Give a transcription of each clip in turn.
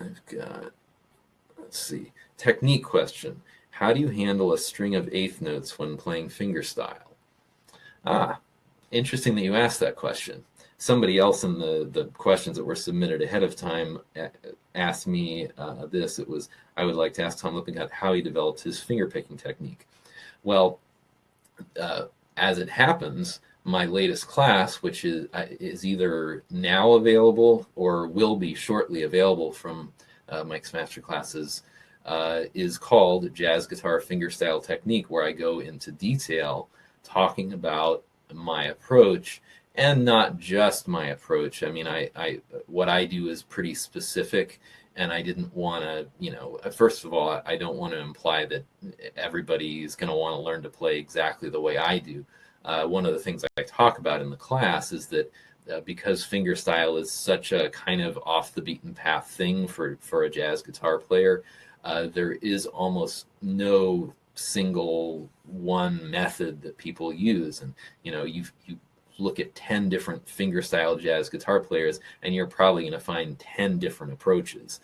I've got, let's see, technique question. How do you handle a string of eighth notes when playing fingerstyle? Ah, interesting that you asked that question. Somebody else in the questions that were submitted ahead of time asked me this. It was, I would like to ask Tom Lippincott how he developed his finger picking technique. Well, as it happens, my latest class, which is either now available or will be shortly available from Mike's master classes, is called Jazz Guitar Fingerstyle Technique, where I go into detail talking about my approach, and not just my approach. I mean, what I do is pretty specific, and I didn't want to, first of all, I don't want to imply that everybody is going to want to learn to play exactly the way I do. One of the things I talk about in the class is that because fingerstyle is such a kind of off the beaten path thing for a jazz guitar player, there is almost no single one method that people use. And you look at 10 different fingerstyle jazz guitar players, and you're probably going to find 10 different approaches.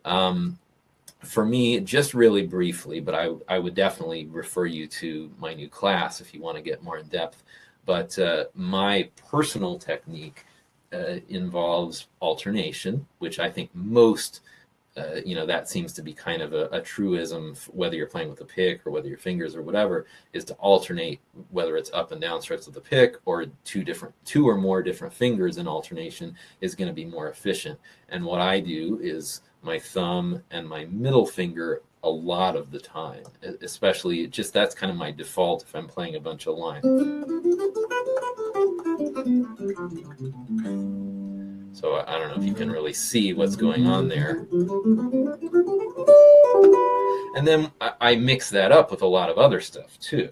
For me, just really briefly, but I would definitely refer you to my new class if you want to get more in depth. But my personal technique involves alternation, which I think most that seems to be kind of a truism, whether you're playing with a pick or whether your fingers or whatever, is to alternate, whether it's up and down strokes of the pick or two or more different fingers in alternation is going to be more efficient. And what I do is my thumb and my middle finger a lot of the time, especially just that's kind of my default if I'm playing a bunch of lines. So I don't know if you can really see what's going on there. And then I mix that up with a lot of other stuff too.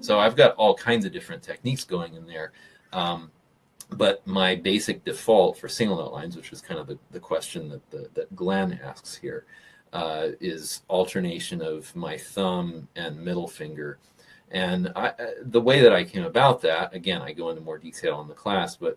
So I've got all kinds of different techniques going in there. But my basic default for single note lines, which is kind of the question that Glenn asks here, is alternation of my thumb and middle finger. And the way that I came about that, again, I go into more detail in the class, but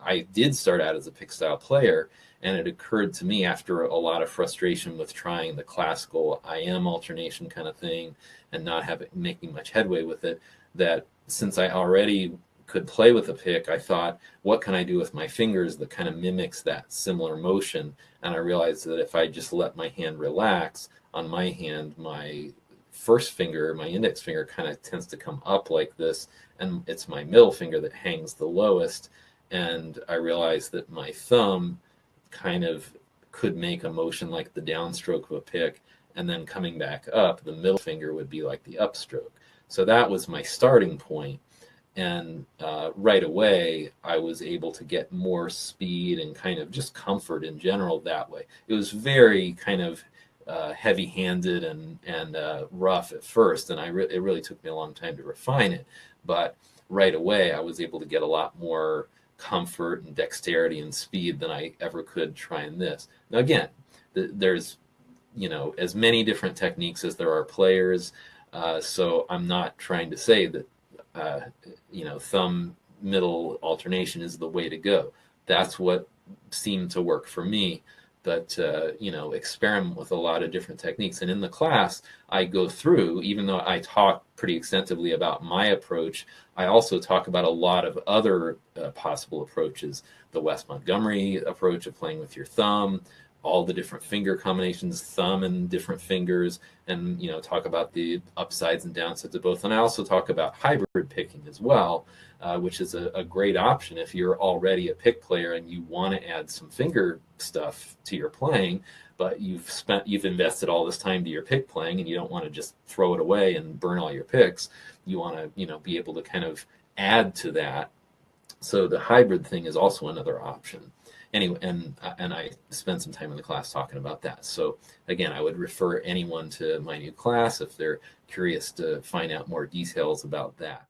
I did start out as a pick style player, and it occurred to me after a lot of frustration with trying the classical IM alternation kind of thing and not making much headway with it, that since I already could play with a pick, I thought, what can I do with my fingers that kind of mimics that similar motion? And I realized that if I just let my hand relax, on my hand, my first finger, my index finger, kind of tends to come up like this, and it's my middle finger that hangs the lowest. And I realized that my thumb kind of could make a motion like the downstroke of a pick, and then coming back up, the middle finger would be like the upstroke. So that was my starting point. And right away, I was able to get more speed and kind of just comfort in general that way. It was very kind of heavy-handed and rough at first, and it really took me a long time to refine it. But right away, I was able to get a lot more comfort and dexterity and speed than I ever could trying this. Now, again, there's as many different techniques as there are players, so I'm not trying to say that thumb middle alternation is the way to go. That's what seemed to work for me. But experiment with a lot of different techniques. And in the class, I go through, even though I talk pretty extensively about my approach, I also talk about a lot of other possible approaches. The Wes Montgomery approach of playing with your thumb, all the different finger combinations, thumb and different fingers, and talk about the upsides and downsides of both. And I also talk about hybrid picking as well, which is a great option if you're already a pick player and you want to add some finger stuff to your playing, but you've invested all this time to your pick playing and you don't want to just throw it away and burn all your picks. You want to be able to kind of add to that. So the hybrid thing is also another option. Anyway, and I spent some time in the class talking about that. So again, I would refer anyone to my new class if they're curious to find out more details about that.